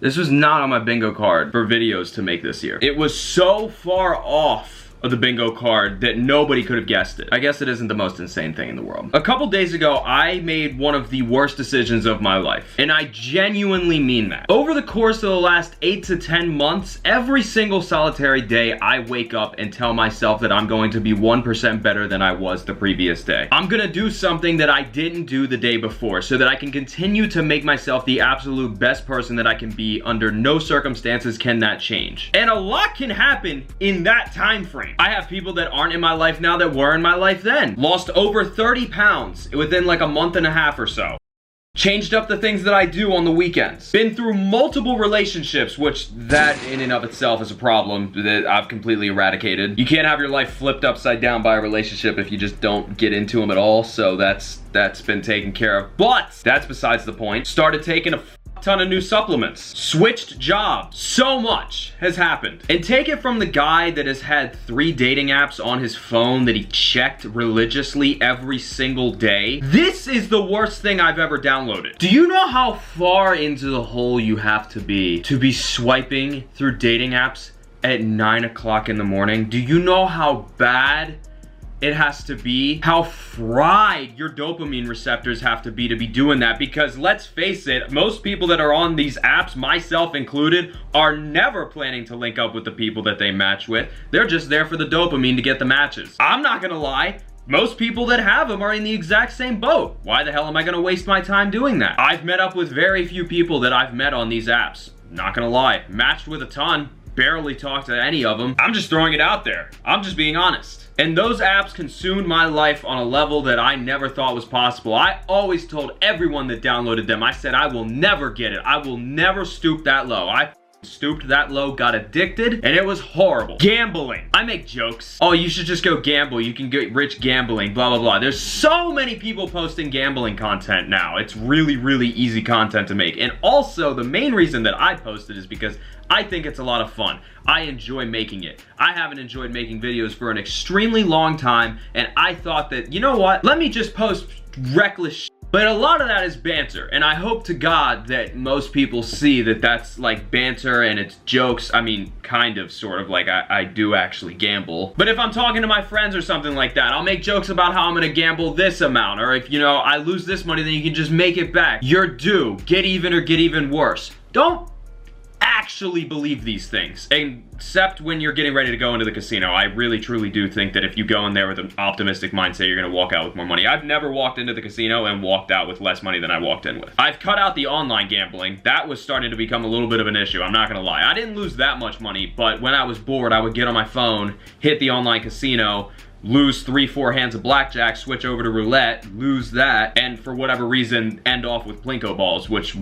This was not on my bingo card for videos to make this year. It was so far off of the bingo card that nobody could have guessed it. I guess it isn't the most insane thing in the world. A couple days ago, I made one of the worst decisions of my life, and I genuinely mean that. Over the course of the last 8 to 10 months, every single solitary day, I wake up and tell myself that I'm going to be 1% better than I was the previous day. I'm gonna do something that I didn't do the day before so that I can continue to make myself the absolute best person that I can be. Under no circumstances can that change. And a lot can happen in that time frame. I have people that aren't in my life now that were in my life then. Lost over 30 pounds within like a month and a half or so. Changed up the things that I do on the weekends. Been through multiple relationships, which that in and of itself is a problem that I've completely eradicated. You can't have your life flipped upside down by a relationship if you just don't get into them at all, so that's been taken care of. But that's besides the point. Started taking a ton of new supplements, switched jobs, so much has happened. And take it from the guy that has had 3 dating apps on his phone that he checked religiously every single day. This is the worst thing I've ever downloaded. Do you know how far into the hole you have to be swiping through dating apps at 9 o'clock in the morning? Do you know how bad it has to be? How fried your dopamine receptors have to be doing that? Because let's face it, most people that are on these apps, myself included, are never planning to link up with the people that they match with. They're just there for the dopamine to get the matches. I'm not gonna lie, most people that have them are in the exact same boat. Why the hell am I gonna waste my time doing that? I've met up with very few people that I've met on these apps. Not gonna lie, matched with a ton, barely talked to any of them. I'm just throwing it out there. I'm just being honest. And those apps consumed my life on a level that I never thought was possible. I always told everyone that downloaded them, I said, I will never get it. I will never stoop that low. I stooped that low, got addicted, and it was horrible. Gambling. I make jokes. Oh, you should just go gamble. You can get rich gambling, blah, blah, blah. There's so many people posting gambling content now. It's really, really easy content to make. And also, the main reason that I posted is because I think it's a lot of fun. I enjoy making it. I haven't enjoyed making videos for an extremely long time, and I thought that, you know what? Let me just post reckless shit. But a lot of that is banter, and I hope to God that most people see that that's like banter and it's jokes. I mean, kind of, sort of, like I do actually gamble. But if I'm talking to my friends or something like that, I'll make jokes about how I'm gonna gamble this amount, or if, you know, I lose this money, then you can just make it back. You're due. Get even or get even worse. Don't actually believe these things, except when you're getting ready to go into the casino. I really truly do think that if you go in there with an optimistic mindset, you're gonna walk out with more money. I've never walked into the casino and walked out with less money than I walked in with. I've cut out the online gambling. That was starting to become a little bit of an issue, I'm not gonna lie. I didn't lose that much money, but when I was bored, I would get on my phone, hit the online casino, lose 3-4 hands of blackjack, switch over to roulette, lose that, and for whatever reason, end off with plinko balls, which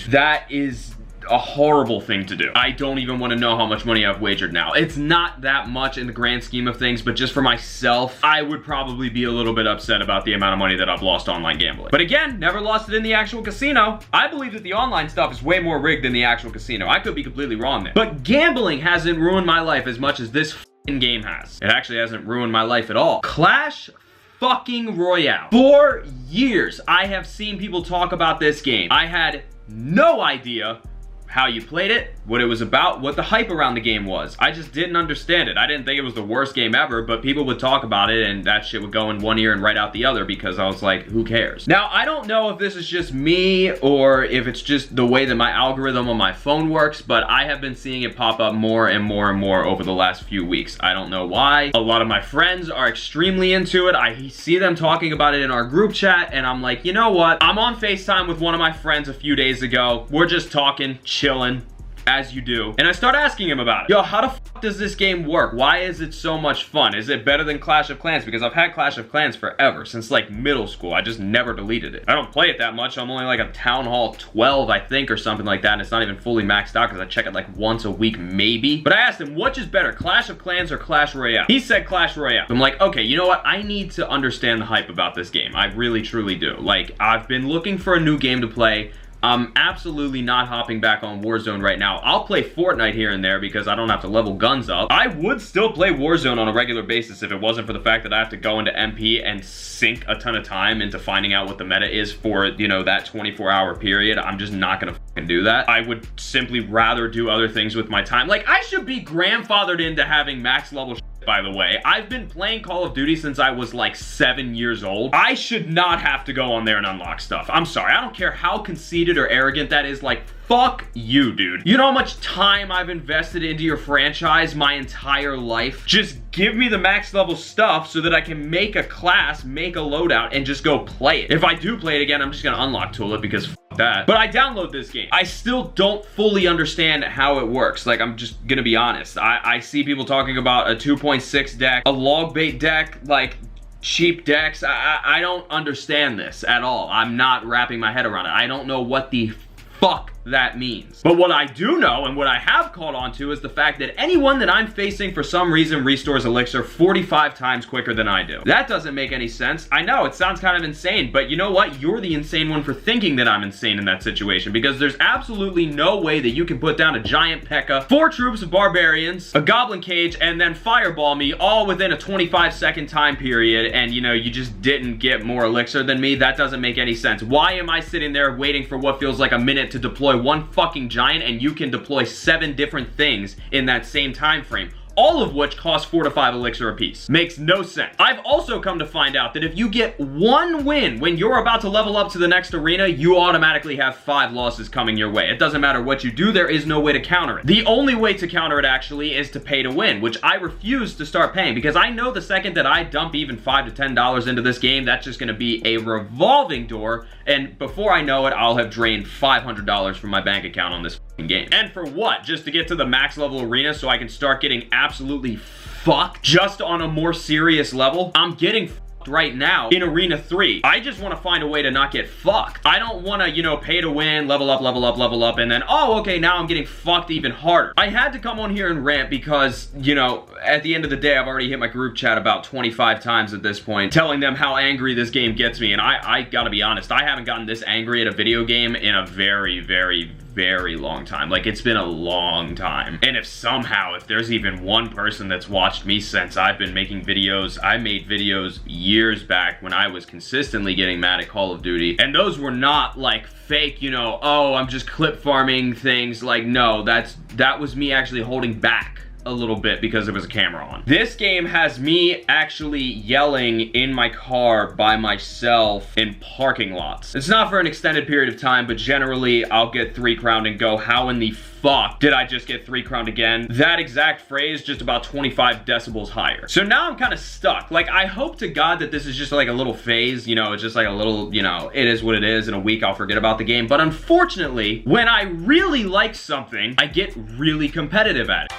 that is a horrible thing to do. I don't even want to know how much money I've wagered now. It's not that much in the grand scheme of things, but just for myself, I would probably be a little bit upset about the amount of money that I've lost online gambling. But again, never lost it in the actual casino. I believe that the online stuff is way more rigged than the actual casino. I could be completely wrong there. But gambling hasn't ruined my life as much as this f***ing game has. It actually hasn't ruined my life at all. Clash fucking Royale. For years, I have seen people talk about this game. I had no idea how you played it, what it was about, what the hype around the game was. I just didn't understand it. I didn't think it was the worst game ever, but people would talk about it and that shit would go in one ear and right out the other because I was like, who cares? Now, I don't know if this is just me or if it's just the way that my algorithm on my phone works, but I have been seeing it pop up more and more and more over the last few weeks. I don't know why. A lot of my friends are extremely into it. I see them talking about it in our group chat and I'm like, you know what? I'm on FaceTime with one of my friends a few days ago. We're just talking, chilling, as you do. And I start asking him about it. Yo, how the fuck does this game work? Why is it so much fun? Is it better than Clash of Clans? Because I've had Clash of Clans forever, since like middle school. I just never deleted it. I don't play it that much. I'm only like a Town Hall 12, I think, or something like that. And it's not even fully maxed out because I check it like once a week, maybe. But I asked him, which is better, Clash of Clans or Clash Royale? He said Clash Royale. I'm like, okay, you know what? I need to understand the hype about this game. I really, truly do. Like, I've been looking for a new game to play. I'm absolutely not hopping back on Warzone right now. I'll play Fortnite here and there because I don't have to level guns up. I would still play Warzone on a regular basis if it wasn't for the fact that I have to go into MP and sink a ton of time into finding out what the meta is for, you know, that 24-hour period. I'm just not gonna do that. I would simply rather do other things with my time. Like, I should be grandfathered into having max level shit, by the way. I've been playing Call of Duty since I was like 7 years old. I should not have to go on there and unlock stuff. I'm sorry. I don't care how conceited or arrogant that is. Like, fuck you, dude. You know how much time I've invested into your franchise my entire life? Just give me the max level stuff so that I can make a class, make a loadout, and just go play it. If I do play it again, I'm just gonna unlock tool it because f that. But I download this game. I still don't fully understand how it works. Like, I'm just gonna be honest. I see people talking about a 2.6 deck, a log bait deck, like, cheap decks. I don't understand this at all. I'm not wrapping my head around it. I don't know what the fuck that means. But what I do know, and what I have caught on to, is the fact that anyone that I'm facing for some reason restores elixir 45 times quicker than I do. That doesn't make any sense. I know, it sounds kind of insane, but you know what? You're the insane one for thinking that I'm insane in that situation, because there's absolutely no way that you can put down a giant P.E.K.K.A., 4 troops of barbarians, a goblin cage, and then fireball me all within a 25-second time period, and you know, you just didn't get more elixir than me. That doesn't make any sense. Why am I sitting there waiting for what feels like a minute to deploy one fucking giant, and you can deploy 7 different things in that same time frame, all of which cost 4 to 5 elixir apiece? Makes no sense. I've also come to find out that if you get 1 win when you're about to level up to the next arena, you automatically have 5 losses coming your way. It doesn't matter what you do, there is no way to counter it. The only way to counter it actually is to pay to win, which I refuse to start paying, because I know the second that I dump even $5 to $10 into this game, that's just gonna be a revolving door, and before I know it, I'll have drained $500 from my bank account on this game. And for what? Just to get to the max level arena so I can start getting absolutely fucked just on a more serious level? I'm getting fucked right now in Arena 3. I just want to find a way to not get fucked. I don't want to, you know, pay to win, level up, and then, oh, okay, now I'm getting fucked even harder. I had to come on here and rant because, you know, at the end of the day, I've already hit my group chat about 25 times at this point, telling them how angry this game gets me, and I gotta be honest, I haven't gotten this angry at a video game in a very, very, very long time. Like, it's been a long time. And if somehow, if there's even one person that's watched me since I've been making videos, I made videos years back when I was consistently getting mad at Call of Duty, and those were not like fake, you know, oh, I'm just clip farming things. Like, no, that was me actually holding back a little bit because there was a camera on. This game has me actually yelling in my car by myself in parking lots. It's not for an extended period of time, but generally I'll get 3 crowned and go, how in the fuck did I just get 3 crowned again? That exact phrase just about 25 decibels higher. So now I'm kind of stuck. Like, I hope to God that this is just like a little phase, you know, it's just like a little, you know, it is what it is. In a week I'll forget about the game. But unfortunately, when I really like something, I get really competitive at it.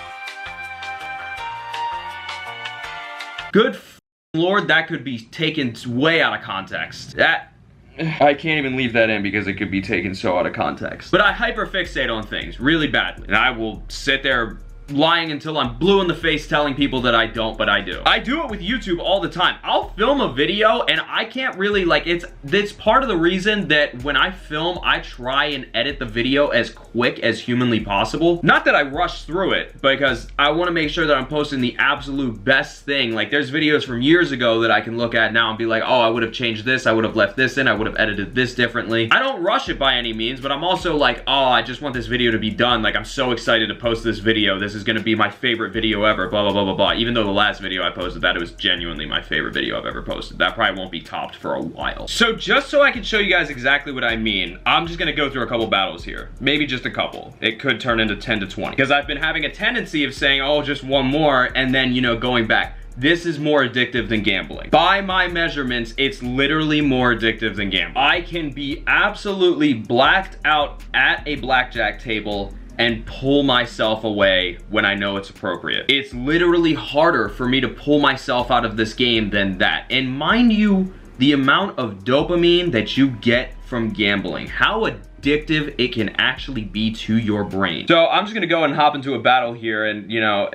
Good Lord, that could be taken way out of context. I can't even leave that in because it could be taken so out of context. But I hyperfixate on things really badly, and I will sit there lying until I'm blue in the face telling people that I don't, but I do. I do it with YouTube all the time. I'll film a video and I can't really, like, it's part of the reason that when I film, I try and edit the video as quick as humanly possible. Not that I rush through it, because I want to make sure that I'm posting the absolute best thing. Like, there's videos from years ago that I can look at now and be like, oh, I would have changed this, I would have left this in, I would have edited this differently. I don't rush it by any means, but I'm also like, oh, I just want this video to be done. Like, I'm so excited to post this video. This is gonna be my favorite video ever, blah, blah, blah, blah, blah. Even though the last video I posted, that it was genuinely my favorite video I've ever posted. That probably won't be topped for a while. So just so I can show you guys exactly what I mean, I'm just gonna go through a couple battles here. Maybe just a couple. It could turn into 10 to 20. Because I've been having a tendency of saying, oh, just one more, and then, you know, going back. This is more addictive than gambling. By my measurements, it's literally more addictive than gambling. I can be absolutely blacked out at a blackjack table and pull myself away when I know it's appropriate. It's literally harder for me to pull myself out of this game than that. And mind you, the amount of dopamine that you get from gambling, how addictive it can actually be to your brain. So I'm just gonna go and hop into a battle here, and you know,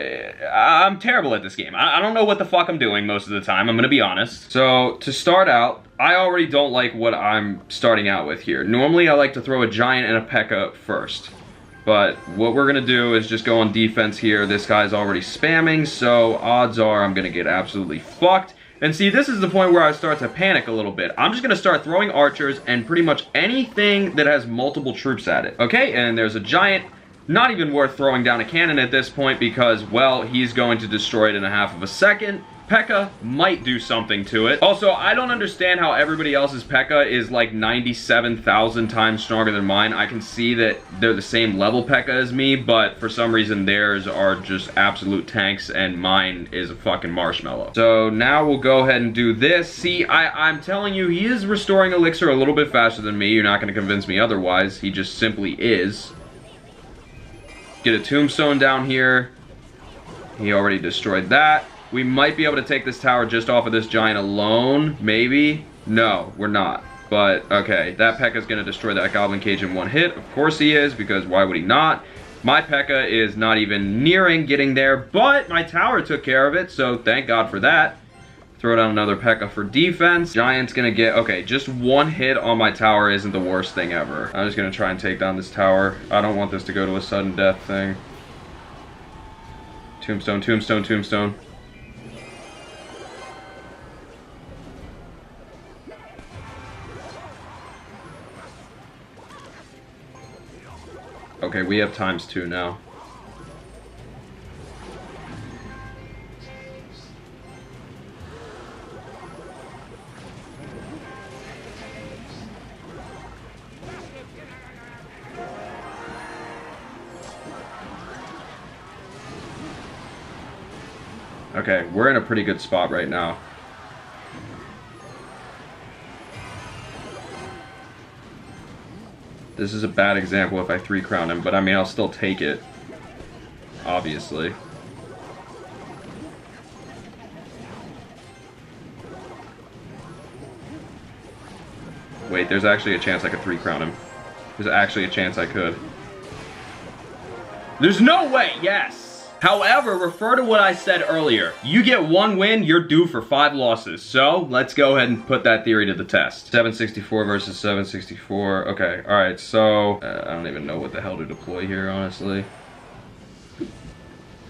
I'm terrible at this game. I don't know what the fuck I'm doing most of the time, I'm gonna be honest. So to start out, I already don't like what I'm starting out with here. Normally I like to throw a giant and a P.E.K.K.A. first. But what we're gonna do is just go on defense here. This guy's already spamming, so odds are I'm gonna get absolutely fucked. And see, this is the point where I start to panic a little bit. I'm just gonna start throwing archers and pretty much anything that has multiple troops at it. Okay, and there's a giant, not even worth throwing down a cannon at this point because, well, he's going to destroy it in a half of a second. P.E.K.K.A. might do something to it. Also, I don't understand how everybody else's P.E.K.K.A. is like 97,000 times stronger than mine. I can see that they're the same level P.E.K.K.A. as me, but for some reason theirs are just absolute tanks and mine is a fucking marshmallow. So now we'll go ahead and do this. See, I'm telling you, he is restoring elixir a little bit faster than me. You're not going to convince me otherwise. He just simply is. Get a tombstone down here. He already destroyed that. We might be able to take this tower just off of this giant alone, maybe. No, we're not. But, okay, that P.E.K.K.A. is going to destroy that goblin cage in one hit. Of course he is, because why would he not? My P.E.K.K.A. is not even nearing getting there, but my tower took care of it, so thank God for that. Throw down another P.E.K.K.A. for defense. Giant's going to get, okay, just one hit on my tower isn't the worst thing ever. I'm just going to try and take down this tower. I don't want this to go to a sudden death thing. Tombstone, tombstone, tombstone. Okay, we have ×2 now. Okay, we're in a pretty good spot right now. This is a bad example if I 3-crown him, but I mean, I'll still take it. Obviously. Wait, there's actually a chance I could 3-crown him. There's actually a chance I could. There's no way, yes! However, refer to what I said earlier. You get 1 win, you're due for 5 losses. So, let's go ahead and put that theory to the test. 764 versus 764. Okay, alright, so... I don't even know what the hell to deploy here, honestly.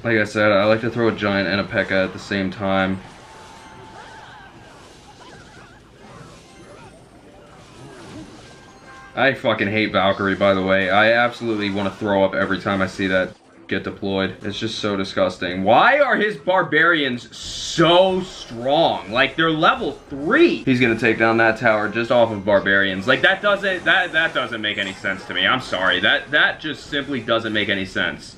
Like I said, I like to throw a giant and a P.E.K.K.A. at the same time. I fucking hate Valkyrie, by the way. I absolutely want to throw up every time I see that get deployed. It's just so disgusting. Why are his barbarians so strong? Like, they're level 3. He's gonna take down that tower just off of barbarians. Like, that doesn't make any sense to me. I'm sorry. That just simply doesn't make any sense.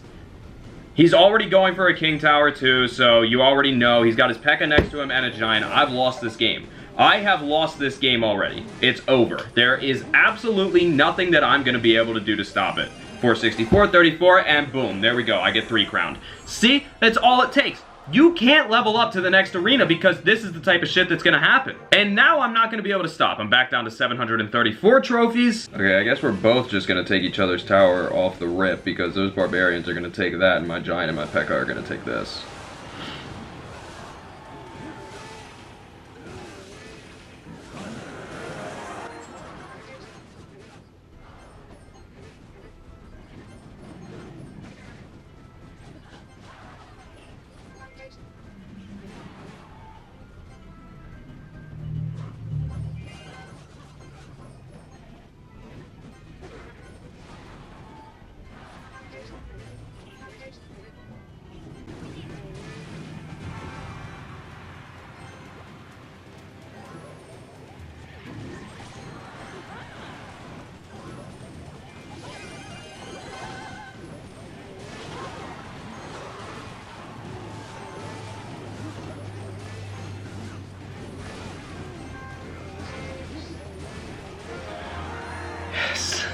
He's already going for a king tower too, so you already know he's got his P.E.K.K.A. next to him and a giant. I've lost this game. I have lost this game already. It's over. There is absolutely nothing that I'm gonna be able to do to stop it. 464, 34, and boom, there we go. I get 3-crowned. See? That's all it takes. You can't level up to the next arena because this is the type of shit that's gonna happen. And now I'm not gonna be able to stop. I'm back down to 734 trophies. Okay, I guess we're both just gonna take each other's tower off the rip because those barbarians are gonna take that and my giant and my P.E.K.K.A. are gonna take this.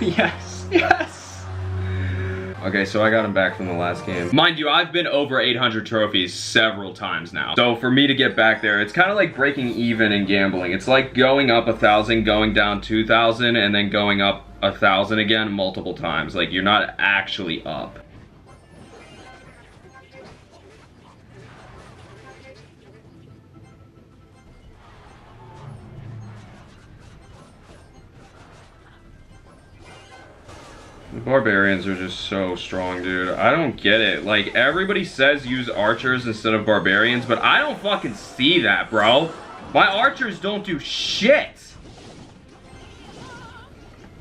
Yes, yes. Okay, so I got him back from the last game. Mind you, I've been over 800 trophies several times now. So for me to get back there, it's kind of like breaking even in gambling. It's like going up 1,000, going down 2,000, and then going up 1,000 again multiple times. Like, you're not actually up. The barbarians are just so strong, dude. I don't get it. Like, everybody says use archers instead of barbarians, but I don't fucking see that, bro. My archers don't do shit.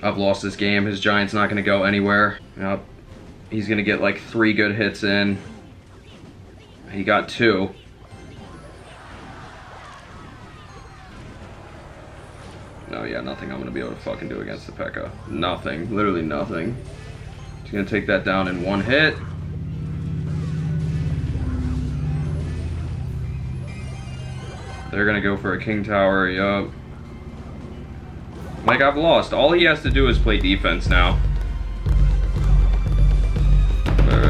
I've lost this game. His giant's not gonna go anywhere. Yep. He's gonna get like 3 good hits in. He got 2. Oh yeah, nothing I'm gonna be able to fucking do against the P.E.K.K.A. Nothing. Literally nothing. He's gonna take that down in 1 hit. They're gonna go for a king tower, yup. Like, I've lost. All he has to do is play defense now.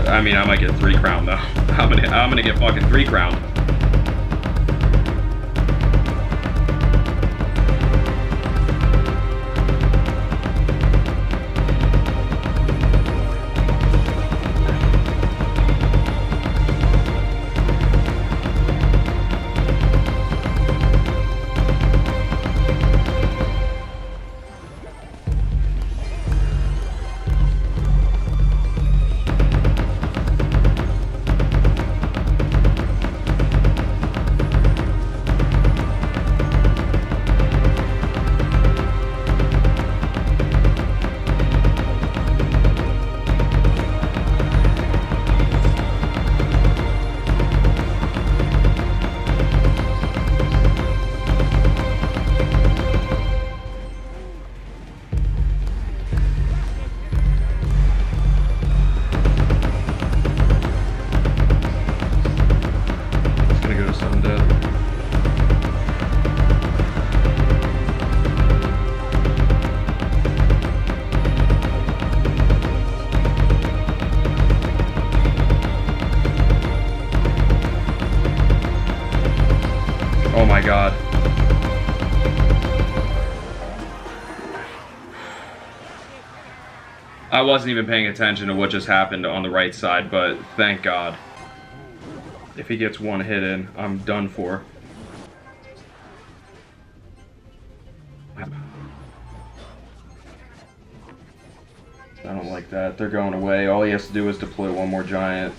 I mean, I might get 3 crown though. I'm gonna get fucking 3 crown. Oh my god. I wasn't even paying attention to what just happened on the right side, but thank god. If he gets 1 hit in, I'm done for. I don't like that. They're going away. All he has to do is deploy 1 more giant.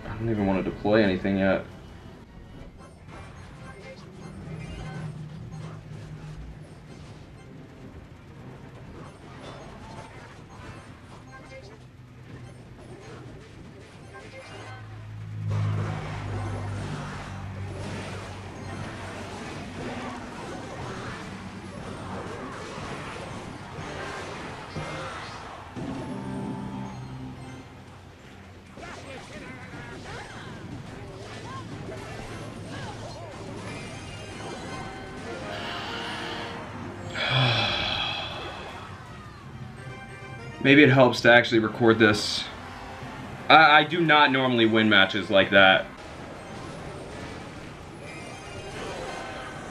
I don't even want to deploy anything yet. Maybe it helps to actually record this. I do not normally win matches like that.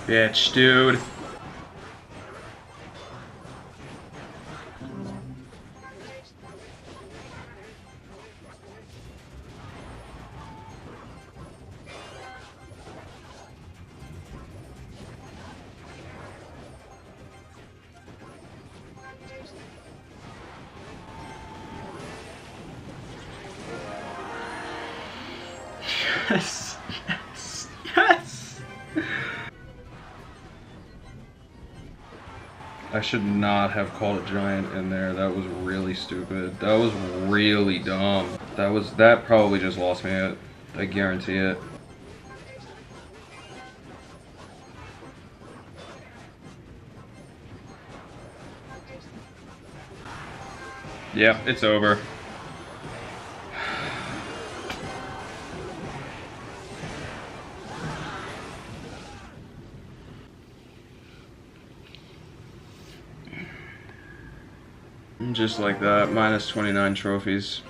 Bitch, dude. Yes, yes, yes! I should not have called a giant in there. That was really stupid. That was really dumb. That probably just lost me it. I guarantee it. Yep, it's over. Just like that, minus 29 trophies.